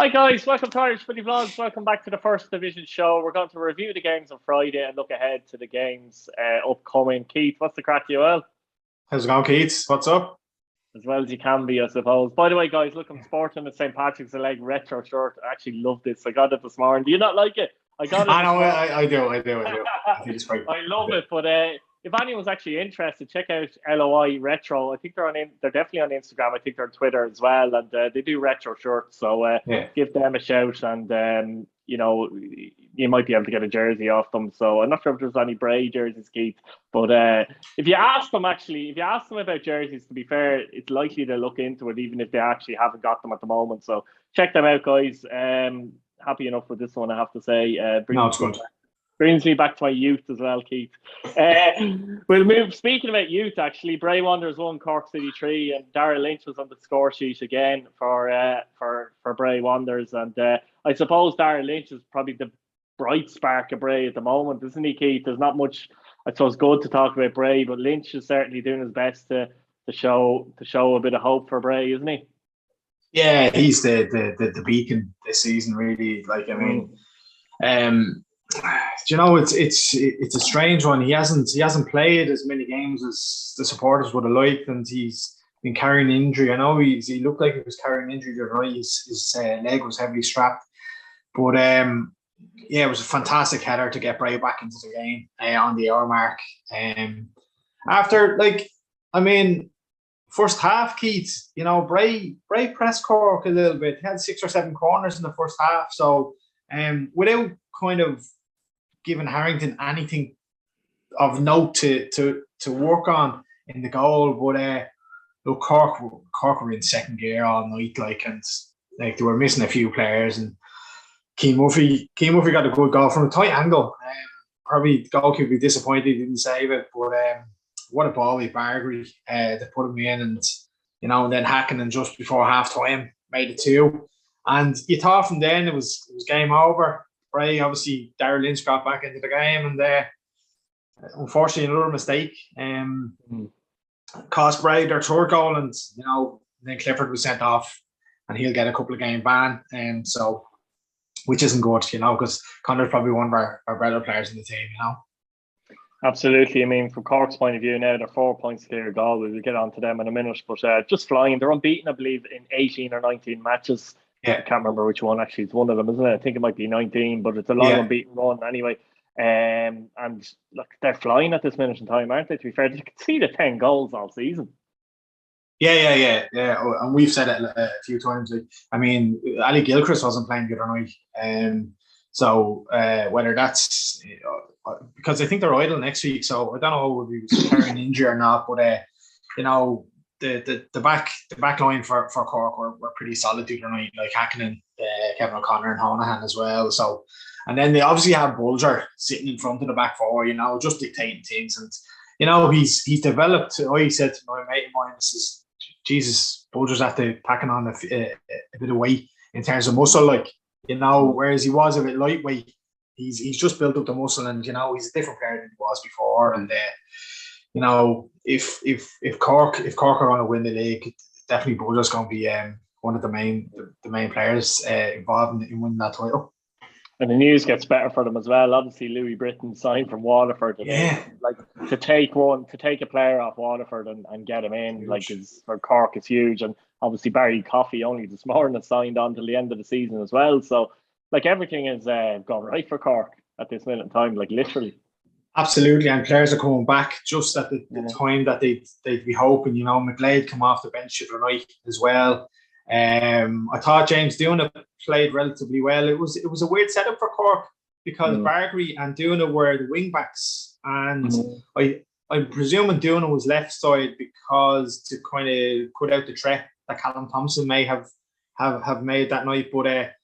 Hi guys, welcome to Irish Footy Vlogs. Welcome back to the First Division show. We're going to review the games on Friday and look ahead to the games upcoming. Keith, what's the crack, you well? How's it going, Keith? What's up? As well as you can be, I suppose. By the way, guys, look, I'm sporting the St. Patrick's Leg retro shirt. I actually love this. I got it this morning. Do you not like it? I know, I do. I think it's great. I love it, but if anyone's actually interested, check out LOI Retro. I think they're definitely on Instagram. I think they're on Twitter as well, and they do retro shirts. So give them a shout, and you might be able to get a jersey off them. So I'm not sure if there's any Bray jerseys, Keith, but if you ask them about jerseys, to be fair, it's likely to look into it, even if they actually haven't got them at the moment. So check them out, guys. Happy enough with this one, I have to say. It's good. Brings me back to my youth as well, Keith. We'll move. Speaking about youth, actually, Bray Wanderers won, Cork City 3, and Darragh Lynch was on the score sheet again for Bray Wanderers. And I suppose Darragh Lynch is probably the bright spark of Bray at the moment, isn't he, Keith? There's not much, I suppose, good to talk about Bray, but Lynch is certainly doing his best to show a bit of hope for Bray, isn't he? Yeah, he's the beacon this season, really. It's a strange one. He hasn't played as many games as the supporters would have liked, and he's been carrying injury. I know he looked like he was carrying injury the other night. His leg was heavily strapped, but it was a fantastic header to get Bray back into the game on the hour mark. After first half, Keith, Bray pressed Cork a little bit. He had 6 or 7 corners in the first half, so without kind of giving Harrington anything of note to work on in the goal, but look, Cork were in second gear all night, and they were missing a few players, and Keane Murphy got a good goal from a tight angle. Probably the goalkeeper would be disappointed he didn't save it, but what a ball with Bargary to put him in, and then Hackenden just before half time made it 2. And you thought from then it was game over. Bray, obviously, Darragh Lynch got back into the game, and unfortunately another mistake cost Bray their third goal, and then Clifford was sent off, and he'll get a couple of game ban, so which isn't good, because Connor's probably one of our better players in the team, Absolutely. I mean, from Cork's point of view now, they're 4 points clear of Galway. We'll get on to them in a minute, but just flying. They're unbeaten, I believe, in 18 or 19 matches. Yeah. I can't remember which one actually. It's one of them, isn't it? I think it might be 19, but it's a long unbeaten run anyway. And look, they're flying at this minute in time, aren't they? To be fair, you can see the 10 goals all season. Yeah. And we've said it a few times. Ali Gilchrist wasn't playing the other night, so whether that's because I think they're idle next week, so I don't know if he was carrying injury or not. But the back line for Cork were pretty solid the other night, like Hackenden, Kevin O'Connor, and Honohan as well. So, and then they obviously have Bulger sitting in front of the back four, just dictating things. And he's developed. I said to my mate of mine, "This Jesus, Bulger's after packing on a bit of weight in terms of muscle, whereas he was a bit lightweight. He's just built up the muscle, and he's a different player than he was before. And if Cork are going to win the league, definitely Bulger's going to be one of the main players involved in winning that title. And the news gets better for them as well. Obviously, Louis Britton signed from Waterford. To take a player off Waterford and get him in, for Cork, is huge. And obviously, Barry Coffey only this morning has signed on till the end of the season as well. So, everything is gone right for Cork at this minute in time, literally. Absolutely, and players are coming back just at the time that they'd be hoping. McGlade come off the bench the other night as well. I thought James Duna played relatively well. It was a weird setup for Cork because Bargary and Duna were the wing backs, and I'm presuming Duna was left side because to kind of put out the threat that Callum Thompson may have made that night. But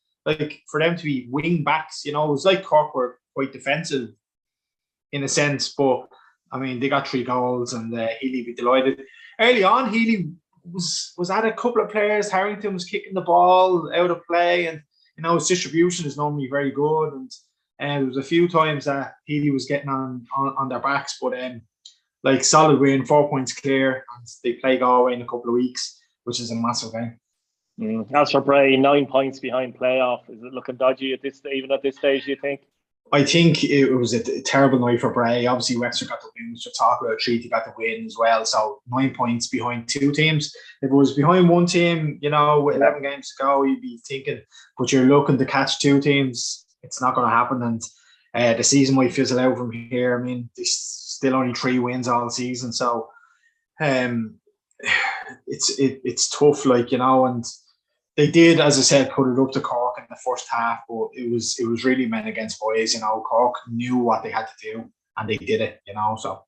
for them to be wing backs, it was like Cork were quite defensive in a sense. But they got 3 goals, and Healy be delighted. Early on, Healy was at a couple of players. Harrington was kicking the ball out of play, and his distribution is normally very good. And there was a few times that Healy was getting on their backs, but solid win, 4 points clear, and they play Galway in a couple of weeks, which is a massive game. As for Bray, 9 points behind playoff. Is it looking dodgy at this stage, do you think? I think it was a terrible night for Bray. Obviously, Wexford got the win, which we'll talk about. Treaty got the win as well. So 9 points behind two teams. If it was behind one team, with 11 games to go, you'd be thinking, but you're looking to catch two teams. It's not going to happen. And the season might fizzle out from here. I mean, there's still only 3 wins all season. So it's tough, and they did, as I said, put it up to Cork in the first half, but it was really men against boys. Cork knew what they had to do, and they did it. So.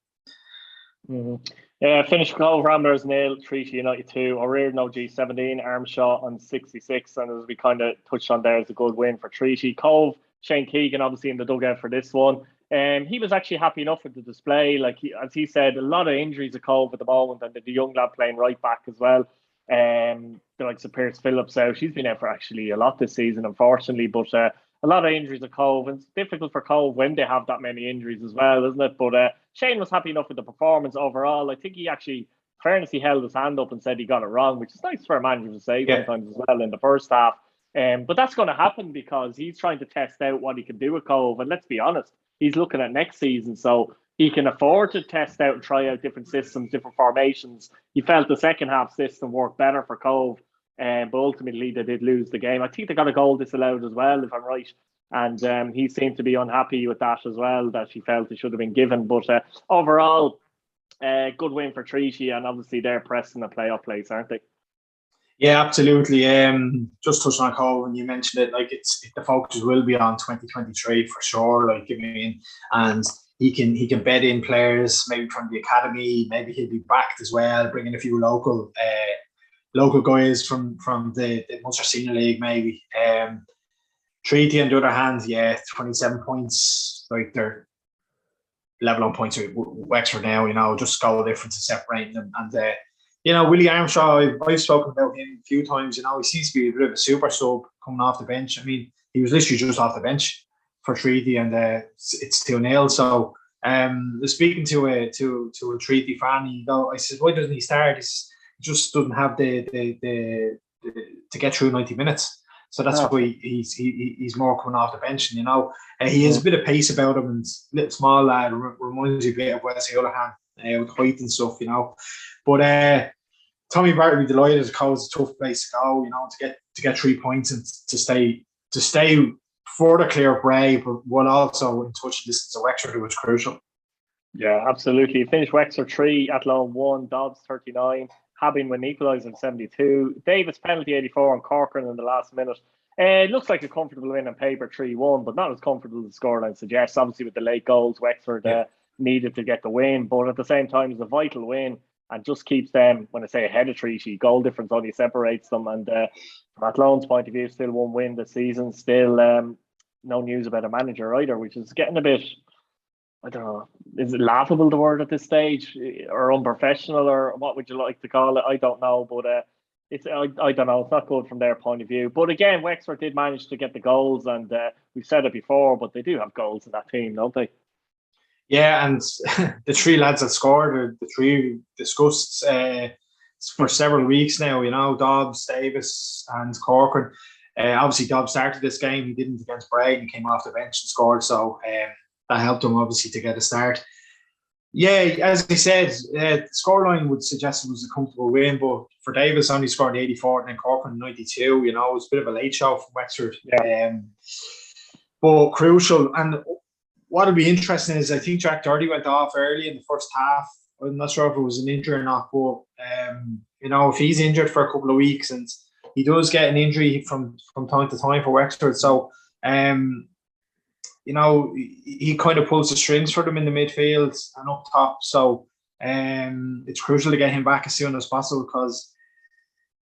Yeah, finished Cobh Ramblers 0, Treaty United 2, O'Riordan OG 17, Armshaw on 66, and as we kind of touched on there, it's a good win for Treaty. Cobh, Shane Keegan obviously in the dugout for this one. He was actually happy enough with the display. As he said, a lot of injuries at Cobh at the moment, and the young lad playing right back as well. The likes of Pierce Phillips out. She's been out for actually a lot this season, unfortunately. But a lot of injuries at Cobh, and it's difficult for Cobh when they have that many injuries as well, isn't it? But Shane was happy enough with the performance overall. I think he actually, fairness, he held his hand up and said he got it wrong, which is nice for a manager to say sometimes as well in the first half. But that's going to happen because he's trying to test out what he can do with Cobh. And let's be honest, he's looking at next season, so he can afford to test out and try out different systems, different formations. He felt the second half system worked better for Cobh, but ultimately they did lose the game. I think they got a goal disallowed as well, if I'm right. And he seemed to be unhappy with that as well, that he felt it should have been given. But overall, good win for Treaty, and obviously they're pressing the playoff place, aren't they? Yeah, absolutely. Just touching on Cobh, and you mentioned it, the focus will be on 2023 for sure. And he can bed in players maybe from the academy. Maybe he'll be backed as well, bringing a few local guys from the Munster Senior League maybe. Treaty on the other hand, 27 points. They're level on points with Wexford now. Just goal difference is separating them. And Willie Armshaw, I've spoken about him a few times. He seems to be a bit of a super sub coming off the bench. I mean, he was literally just off the bench for Treaty, and it's 2-0. So, speaking to a Treaty fan, I said, why doesn't he start? He just doesn't have the to get through 90 minutes. So that's why he's more coming off the bench. And he has a bit of pace about him, and little small lad, reminds me a bit of Wesley Houlihan with height and stuff. But Tommy Barrett would be delighted as Cobh's a tough place to go. To get 3 points and to stay further clear of Bray, but while also in touch distance of Wexford, was crucial. Yeah, absolutely. Finished Wexford 3, Athlone 1, Dobbs 39, Habin with an equaliser 72, Davis penalty 84, and Corcoran in the last minute. It looks like a comfortable win on paper 3-1, but not as comfortable as the scoreline suggests. Obviously, with the late goals, Wexford needed to get the win, but at the same time, it's a vital win and just keeps them, when I say ahead of Treaty, goal difference only separates them. And from Athlone's point of view, still one win this season, still no news about a manager either, which is getting a bit, I don't know, is it laughable, the word at this stage, or unprofessional, or what would you like to call it? I don't know, but I don't know, it's not good from their point of view. But again, Wexford did manage to get the goals, and we've said it before, but they do have goals in that team, don't they? Yeah, and the 3 lads that scored, the 3 discussed for several weeks now, Dobbs, Davis and Corcoran. Obviously, Dobbs started this game. He didn't against Bray, and he came off the bench and scored. So that helped him, obviously, to get a start. Yeah, as I said, the scoreline would suggest it was a comfortable win, but for Davis, only scored 84 and then Corcoran 92. It was a bit of a late show from Wexford. Yeah. But crucial. And what'll be interesting is I think Jack Doherty went off early in the first half. I'm not sure if it was an injury or not, but if he's injured for a couple of weeks, and he does get an injury from time to time for Wexford, so he kind of pulls the strings for them in the midfield and up top. So it's crucial to get him back as soon as possible, because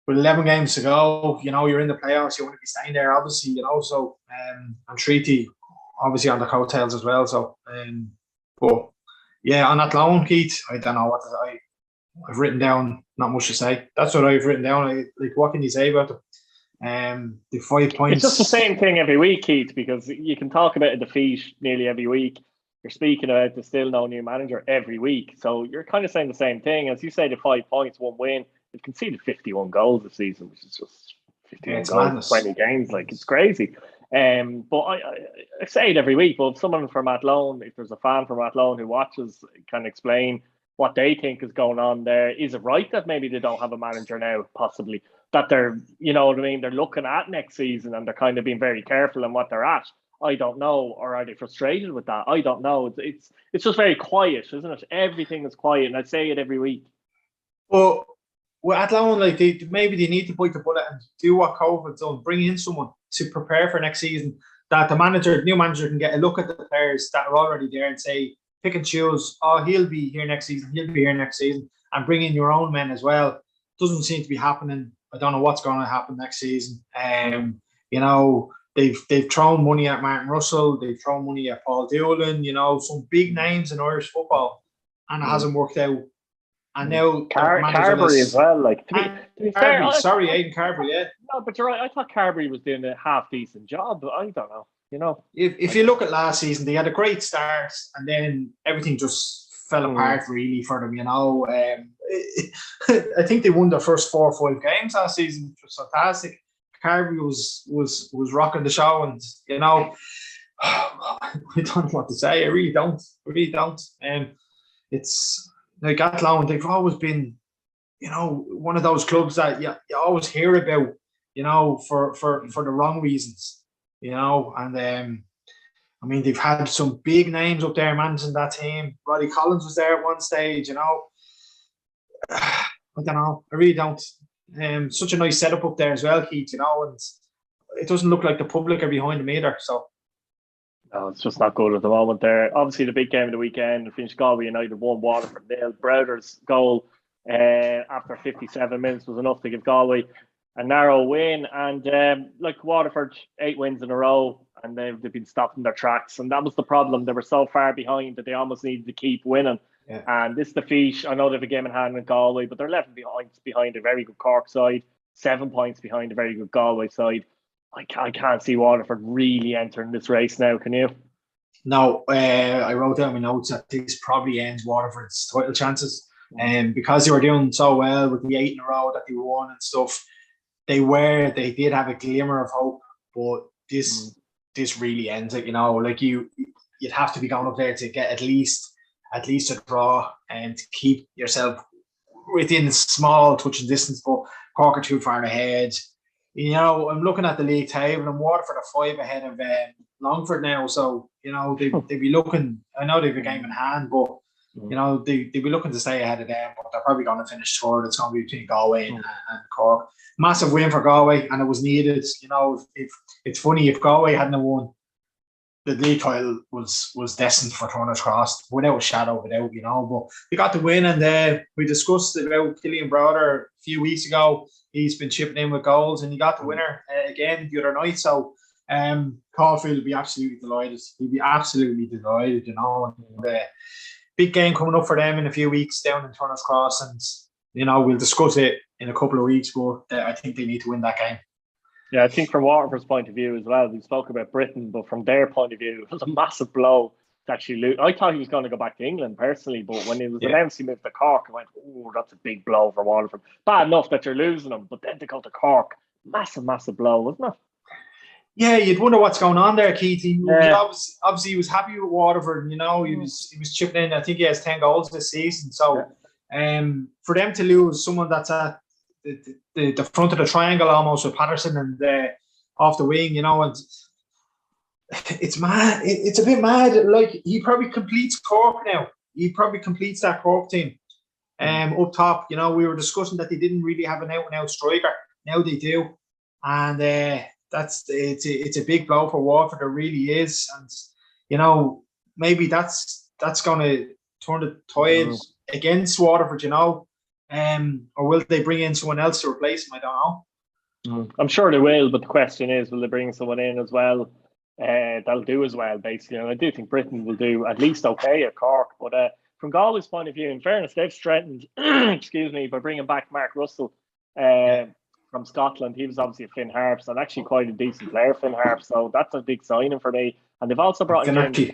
with 11 games to go, you're in the playoffs, you want to be staying there, obviously, so and Treaty obviously on the coattails as well. So, but yeah, on that loan, Keith, I don't know what I've written down. Not much to say. That's what I've written down. What can you say about them? The 5 points. It's just the same thing every week, Keith, because you can talk about a defeat nearly every week. You're speaking about there's still no new manager every week, so you're kind of saying the same thing. As you say, the 5 points, 1 win. They've conceded 51 goals this season, which is just 15 goals, madness. 20 games, like it's crazy. But I say it every week, but if someone from Athlone, if there's a fan from Athlone who watches, can explain what they think is going on there. Is it right that maybe they don't have a manager now, possibly? That they're, you know what I mean, they're looking at next season and they're kind of being very careful in what they're at. I don't know. Or are they frustrated with that? I don't know. It's just very quiet, isn't it? Everything is quiet, and I say it every week. Well, Athlone, like maybe they need to bite the bullet and do what Cobh has done, bring in someone to prepare for next season, that the new manager can get a look at the players that are already there and say, pick and choose, he'll be here next season, and bring in your own men as well. Doesn't seem to be happening. I don't know what's going to happen next season. You know, they've thrown money at Martin Russell, they've thrown money at Paul Doolan, you know, some big names in Irish football, and it hasn't worked out. And now Carberry as well. Like to be fair, Aidan Carberry, yeah. No, but you're right. I thought Carberry was doing a half decent job. But I don't know. You know, if you look at last season, they had a great start, and then everything just fell apart really for them. You know, I think they won their first 4 or 5 games last season, which was fantastic. Carberry was rocking the show, and you know, I don't know what to say. I really don't. It's like Athlone, they've always been, you know, one of those clubs that you always hear about, you know, for the wrong reasons, you know. And I mean, they've had some big names up there managing that team. Roddy Collins was there at one stage, you know. I don't know. I really don't. Such a nice setup up there as well, Keith, you know, and it doesn't look like the public are behind them either. So no, it's just not good at the moment there. Obviously, the big game of the weekend, finished Galway United 1, Waterford 0. Browder's goal after 57 minutes was enough to give Galway a narrow win. And like Waterford, 8 wins in a row, and they've been stopped in their tracks. And that was the problem. They were so far behind that they almost needed to keep winning. Yeah. And this defeat, I know they have a game in hand with Galway, but they're 11 behind a very good Cork side, 7 points behind a very good Galway side. I can't see Waterford really entering this race now, can you? No, I wrote down my notes that this probably ends Waterford's title chances. And because they were doing so well with the 8 in a row that they won and stuff, they did have a glimmer of hope, but this really ends it, you know. Like you'd have to be going up there to get at least a draw and to keep yourself within small touching distance, but Cork are too far ahead. You know, I'm looking at the league table, and Waterford are 5 ahead of Longford now. So, you know, they'd be looking, I know they've a game in hand, but, you know, they'd be looking to stay ahead of them, but they're probably going to finish third. It's going to be between Galway and Cork. Massive win for Galway, and it was needed. You know, if it's funny, if Galway hadn't won, the league title was destined for Turner's Cross, without a shadow of a doubt, you know. But they got the win, and we discussed about Killian Browder a few weeks ago. He's been chipping in with goals, and he got the winner again the other night. So Caulfield will be absolutely delighted. He'll be absolutely delighted, you know. And, big game coming up for them in a few weeks down in Turner's Cross, and you know, we'll discuss it in a couple of weeks, but I think they need to win that game. Yeah, I think from Waterford's point of view as well, we spoke about Britain, but from their point of view, it was a massive blow to actually lose. I thought he was going to go back to England personally, but when it was announced he moved to Cork, I went, oh, that's a big blow for Waterford. Bad enough that you're losing him, but then to go to Cork, massive blow, wasn't it? Yeah, you'd wonder what's going on there, Keith. Obviously, he was happy with Waterford. You know, he was chipping in. I think he has 10 goals this season. So, for them to lose someone that's at the front of the triangle almost with Patterson and off the wing, you know, and it's mad. It's a bit mad. Like, he probably completes Cork now. He probably completes that Cork team. Up top, you know, we were discussing that they didn't really have an out-and-out striker. Now they do, and it's a big blow for Waterford. It really is, and you know, maybe that's going to turn the tide against Waterford, you know. Or will they bring in someone else to replace him? I don't know. I'm sure they will, but the question is, will they bring someone in as well that'll do as well, basically? And I do think Britain will do at least okay at Cork. But from Galway's point of view, in fairness, they've strengthened, excuse me, by bringing back Mark Russell from Scotland. He was obviously a Finn Harps and actually quite a decent player, Finn Harps. So that's a big signing for me. And they've also brought in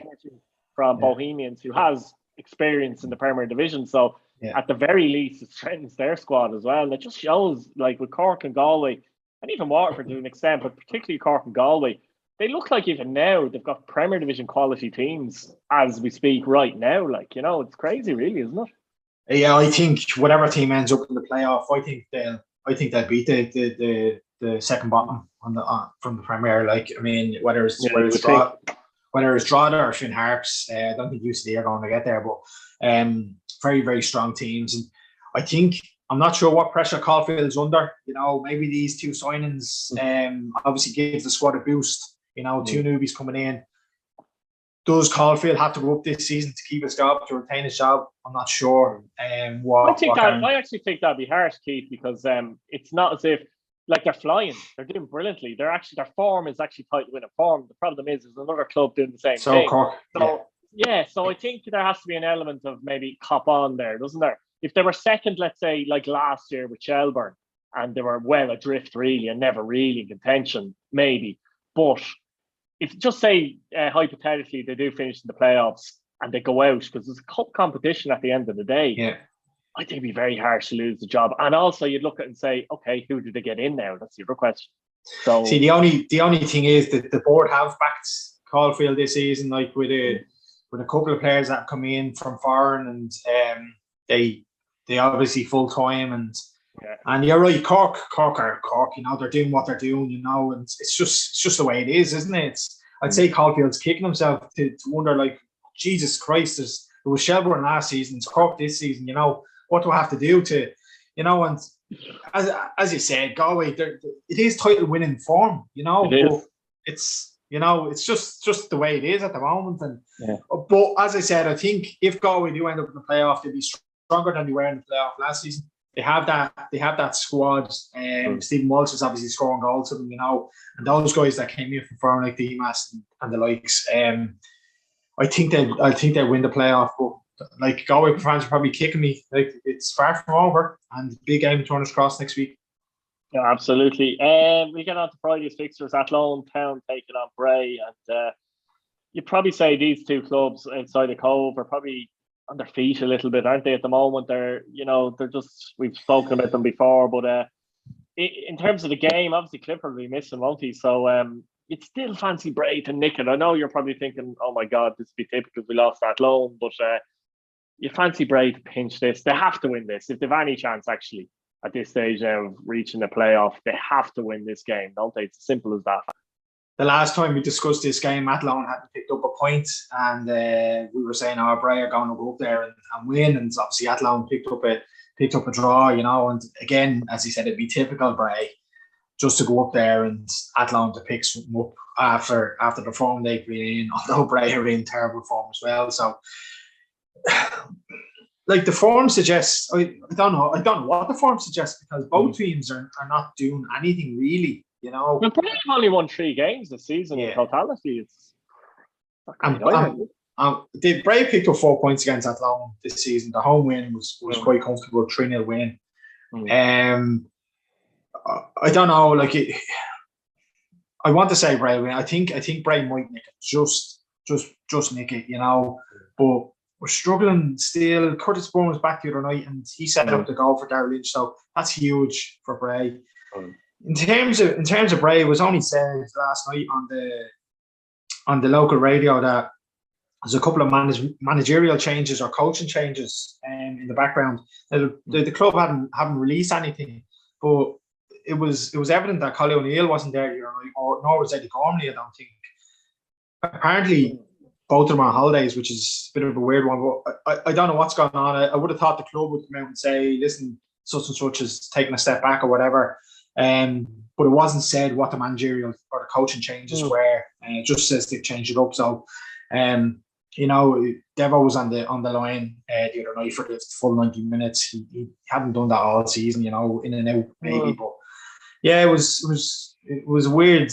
from Bohemians, who has experience in the Premier Division. So at the very least, it strengthens their squad as well. And it just shows, like with Cork and Galway, and even Waterford to an extent, but particularly Cork and Galway, they look like even now they've got Premier Division quality teams as we speak right now. Like, you know, it's crazy, really, isn't it? Yeah, I think whatever team ends up in the playoff, I think they'll beat the second bottom from the Premier. Like, I mean, whether it's Drogheda or Finn Harps, I don't think UCD are going to get there, but very, very strong teams. And I think, I'm not sure what pressure Caulfield's under. You know, maybe these two signings obviously gives the squad a boost. You know, two newbies coming in. Does Caulfield have to go up this season to keep his job, to retain his job? I'm not sure. I actually think that'd be harsh, Keith, because it's not as if like they're flying. They're doing brilliantly. Their form is actually tight to win a form. The problem is there's another club doing the same thing. Cork. So I think there has to be an element of maybe cop on there, doesn't there? If they were second, let's say, like last year with Shelburne, and they were well adrift really and never really in contention, maybe. But if just say hypothetically they do finish in the playoffs and they go out, because there's a cup competition at the end of the day, I think it'd be very harsh to lose the job. And also you'd look at it and say, okay, who did they get in now? That's the other question. So see, the only thing is that the board have backed Caulfield this season, like with a couple of players that come in from foreign, and they obviously full time, and you're right, Cork are Cork, you know, they're doing what they're doing, you know, and it's just the way it is, isn't it? I'd say Caulfield's kicking himself to wonder, like, Jesus Christ, it was Shelburne last season, it's Cork this season, you know, what do I have to do to, you know? And as you said, Galway, it is title winning form, you know, but it's, you know, it's just the way it is at the moment. And but as I said, I think if Galway do end up in the playoff, they'll be stronger than they were in the playoff last season. They have that squad. Stephen Walsh is obviously scoring goals to them, you know, and those guys that came in from foreign, like Demas and the likes. I think they'll win the playoff, but like Galway fans are probably kicking me. Like, it's far from over, and big game in Turner's Cross next week. Yeah, absolutely. We get on to Friday's fixtures. Athlone Town taking on Bray, and you'd probably say these two clubs outside of Cobh are probably on their feet a little bit, aren't they? At the moment, they're just, we've spoken about them before, but in terms of the game, obviously Clifford will be missing, won't he? So you'd still fancy Bray to nick it. I know you're probably thinking, oh my God, this would be typical if we lost Athlone, but you fancy Bray to pinch this. They have to win this if they've any chance, actually. At this stage now of reaching the playoff, they have to win this game, don't they? It's as simple as that. The last time we discussed this game, Athlone hadn't picked up a point, and we were saying, Bray are going to go up there and win, and obviously Athlone picked up a draw, you know. And again, as he said, it'd be typical Bray just to go up there and Athlone to pick something up after the form they've been in, although Bray are in terrible form as well. So, like, the form suggests, I don't know what the form suggests, because both teams are not doing anything really, you know. Well, Bray have only won 3 games this season in totality. It's Bray picked up 4 points against Athlone this season. The home win was quite comfortable, 3-0 win. I don't know, like, I want to say Bray win. I think Bray might nick it, just nick it, you know. But we're struggling still. Curtis Bourne was back the other night, and he set up the goal for Darrell Lynch, so that's huge for Bray. In terms of Bray, it was only said last night on the local radio that there's a couple of managerial changes or coaching changes in the background. The club haven't released anything, but it was evident that Colin O'Neill wasn't there, nor was Eddie Gormley, I don't think. Apparently, both of them are on holidays, which is a bit of a weird one. But I don't know what's going on. I would have thought the club would come out and say, listen, such and such is taking a step back or whatever. But it wasn't said what the managerial or the coaching changes were. It just says they've changed it up. So, you know, Devo was on the line the other night for the full 90 minutes. He hadn't done that all season, you know, in and out maybe. But yeah, it was a weird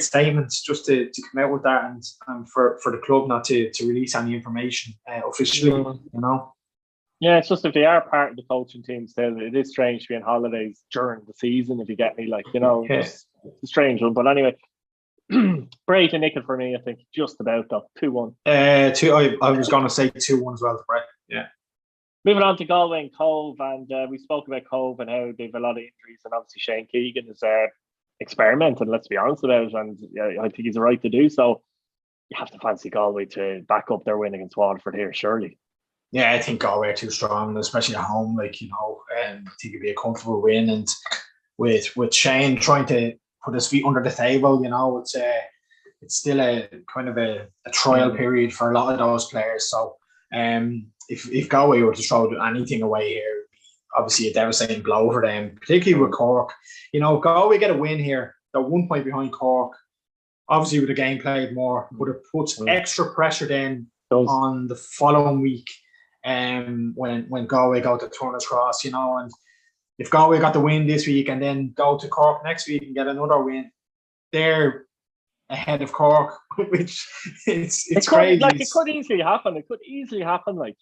statement just to come out with that, and for the club not to release any information officially, you know. Yeah, it's just if they are part of the coaching team still, it is strange to be on holidays during the season, if you get me, like, you know. It's a strange one. But anyway, Bray to nick it for me, I think, just about, though. 2-1. I was going to say 2-1 as well to Bray. Yeah. Moving on to Galway and Cobh, and we spoke about Cobh and how they've a lot of injuries, and obviously Shane Keegan is experiment, and let's be honest about it. And yeah, I think he's right to do so. You have to fancy Galway to back up their win against Waterford here, surely. Yeah, I think Galway are too strong, especially at home. Like, you know, I think it'd be a comfortable win. And with Shane trying to put his feet under the table, you know, it's still a kind of a trial period for a lot of those players. So if Galway were to throw anything away here, it'd be obviously a devastating blow for them, particularly with Cork. You know, Galway get a win here. They're 1 point behind Cork. Obviously, with the game played more, but it puts extra pressure then on the following week when Galway go to Turner's Cross, you know. And if Galway got the win this week and then go to Cork next week and get another win, they're ahead of Cork, which it's crazy. Like, it could easily happen. It could easily happen. Like,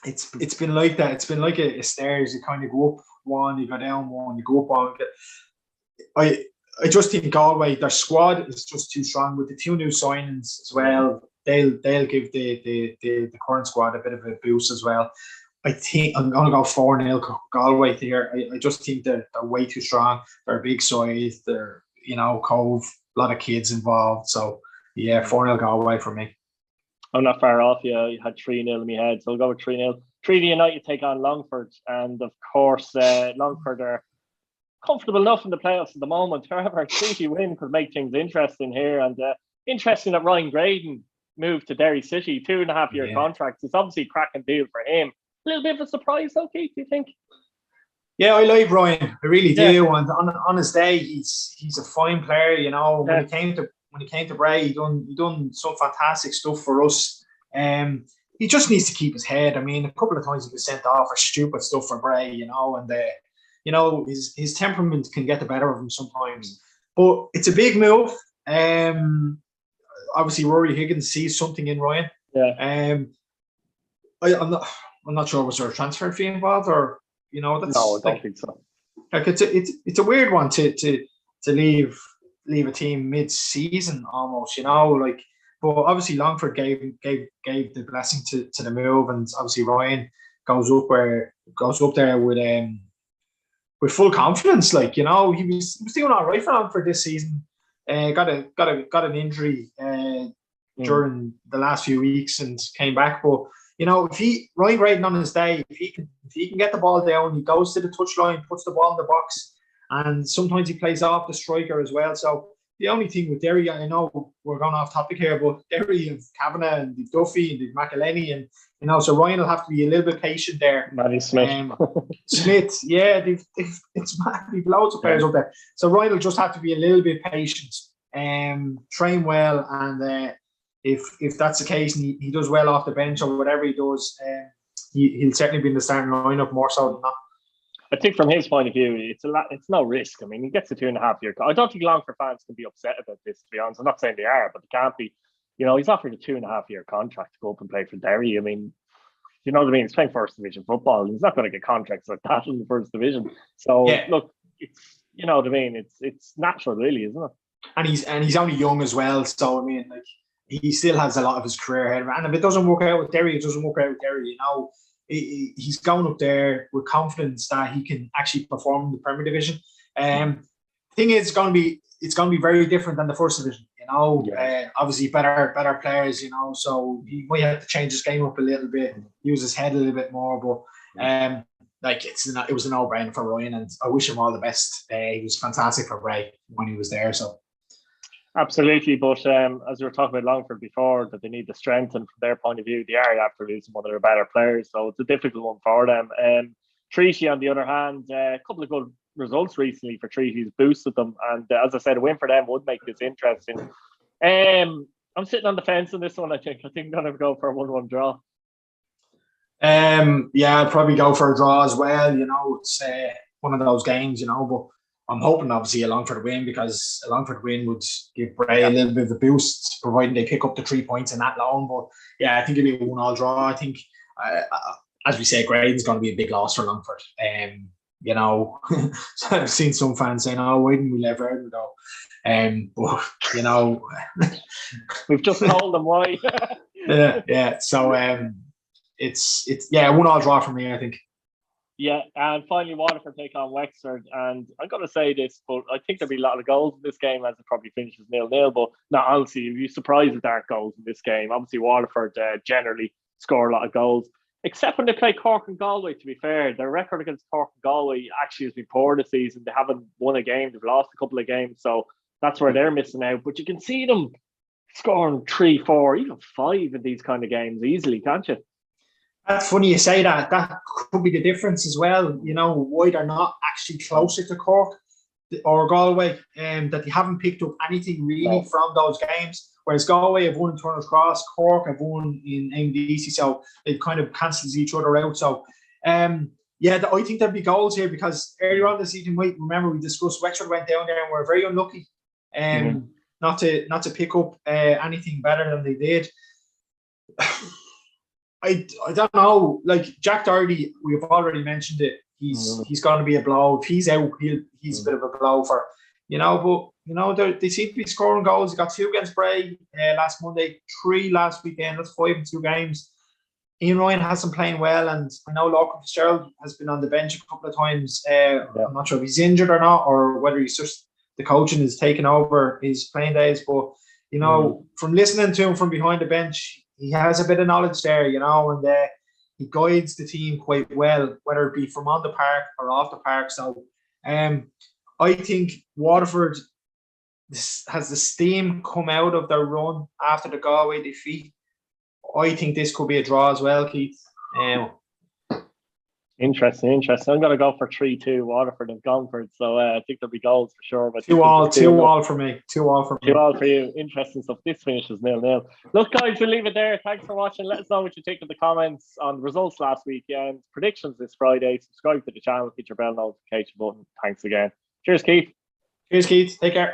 it's been like that. It's been like a stairs. You kind of go up one, you go down one, you go up one. I just think Galway, their squad is just too strong with the 2 new signings as well. They'll give the current squad a bit of a boost as well. I think I'm going to go 4-0 Galway here. I just think they're way too strong. They're a big size. They're, you know, Cobh, a lot of kids involved. So yeah, 4-0 Galway for me. I'm not far off. Yeah, you had 3-0 in my head, so I'll go with 3-0. Treaty United take on Longford, and of course, Longford are comfortable enough in the playoffs at the moment. However, a Treaty win could make things interesting here, and interesting that Ryan Graydon moved to Derry City, 2.5-year contract. It's obviously a cracking deal for him. A little bit of a surprise, though, Keith, do you think? Yeah, I like Ryan. I really do. And on his day, he's a fine player. You know, when he came to Bray, he done some fantastic stuff for us. He just needs to keep his head. I mean, a couple of times he was sent off for stupid stuff for Bray, you know, and you know, his temperament can get the better of him sometimes. But it's a big move. Obviously, Rory Higgins sees something in Ryan. Yeah. I'm not sure, was there a transfer fee involved, or, you know, that's no, I don't think so. Like, it's a weird one to leave a team mid-season almost, you know, like. But obviously Longford gave the blessing to the move, and obviously Ryan goes up there with full confidence. Like, you know, he was doing all right for Longford this season. Got an injury during the last few weeks and came back. But, you know, Ryan Graydon on his day, if he can get the ball down, he goes to the touchline, puts the ball in the box, and sometimes he plays off the striker as well. So the only thing with Derry, I know we're going off topic here, but Derry have Kavanagh and they've Duffy and they've McElhenney, and, you know, so Ryan will have to be a little bit patient there. Matty Smith. Smith, yeah, it's mad. They've loads of players up there. So Ryan will just have to be a little bit patient, train well, and if that's the case and he does well off the bench or whatever he does, he'll certainly be in the starting lineup more so than not. I think from his point of view, it's no risk. I mean, he gets a 2.5-year. I don't think Longford fans can be upset about this, to be honest. I'm not saying they are, but they can't be. You know, he's offered a 2.5-year contract to go up and play for Derry. I mean, you know what I mean? He's playing first division football. He's not going to get contracts like that in the first division. So look, it's, you know what I mean? It's natural, really, isn't it? And he's only young as well. So I mean, like, he still has a lot of his career ahead of him. And if it doesn't work out with Derry, it doesn't work out with Derry. You know, he's going up there with confidence that he can actually perform in the Premier Division. Thing is, it's going to be very different than the first division. You know, obviously better players. You know, so he might have to change his game up a little bit, use his head a little bit more. But like, it was a no-brainer for Ryan, and I wish him all the best. He was fantastic for Bray when he was there. So. Absolutely, but as we were talking about Longford before, that they need to strengthen from their point of view, they are after losing one of their better players, so it's a difficult one for them. Treaty, on the other hand, a couple of good results recently for Treaty's boosted them, and as I said, a win for them would make this interesting. I'm sitting on the fence on this one. I think I'm going to go for a 1-1 draw. Yeah, I'd probably go for a draw as well. You know, it's one of those games, you know, but I'm hoping obviously a Longford win, because a Longford win would give Bray a little bit of a boost, providing they pick up the 3 points in Athlone. But yeah, I think it'll be a 1-1 draw. I think, as we say, Graydon's going to be a big loss for Longford. You know, so I've seen some fans saying, "Oh, why didn't we let Verdon go?" But you know, we've just told them why. yeah. So it's 1-1 draw for me, I think. Yeah, and finally Waterford take on Wexford, and I'm going to say this, but I think there'll be a lot of goals in this game as it probably finishes 0-0. But no, honestly, you'd be surprised if there aren't goals in this game. Obviously, Waterford generally score a lot of goals, except when they play Cork and Galway. To be fair, their record against Cork and Galway actually has been poor this season. They haven't won a game; they've lost a couple of games, so that's where they're missing out. But you can see them scoring 3, 4, even 5 in these kind of games easily, can't you? That's funny you say that. That could be the difference as well. You know, why they're not actually closer to Cork or Galway, that they haven't picked up anything really from those games. Whereas Galway have won in Turner's Cross, Cork have won in MDC, so it kind of cancels each other out. So, I think there'll be goals here because earlier on this season, remember we discussed Wexford went down there and were very unlucky, not to pick up anything better than they did. I don't know. Like Jack Doherty, we've already mentioned it. He's going to be a blow. If he's out, he's a bit of a blow for, but they seem to be scoring goals. They got 2 against Bray last Monday, 3 last weekend. That's 5 in 2 games. Ian Ryan hasn't playing well, and I know Lachlan Fitzgerald has been on the bench a couple of times. I'm not sure if he's injured or not, or whether he's just the coaching is taking over his playing days. But from listening to him from behind the bench, he has a bit of knowledge there, and he guides the team quite well, whether it be from on the park or off the park. So I think Waterford has the steam come out of their run after the Galway defeat. I think this could be a draw as well, Keith. Interesting. I'm going to go for 3-2 Waterford and Gonford. So I think there'll be goals for sure. But 2-2 for me. 2-2 for you. Interesting stuff. This finishes 0-0. Look, guys, we'll leave it there. Thanks for watching. Let us know what you think in the comments on the results last weekend. Predictions this Friday. Subscribe to the channel. Hit your bell notification button. Thanks again. Cheers, Keith. Take care.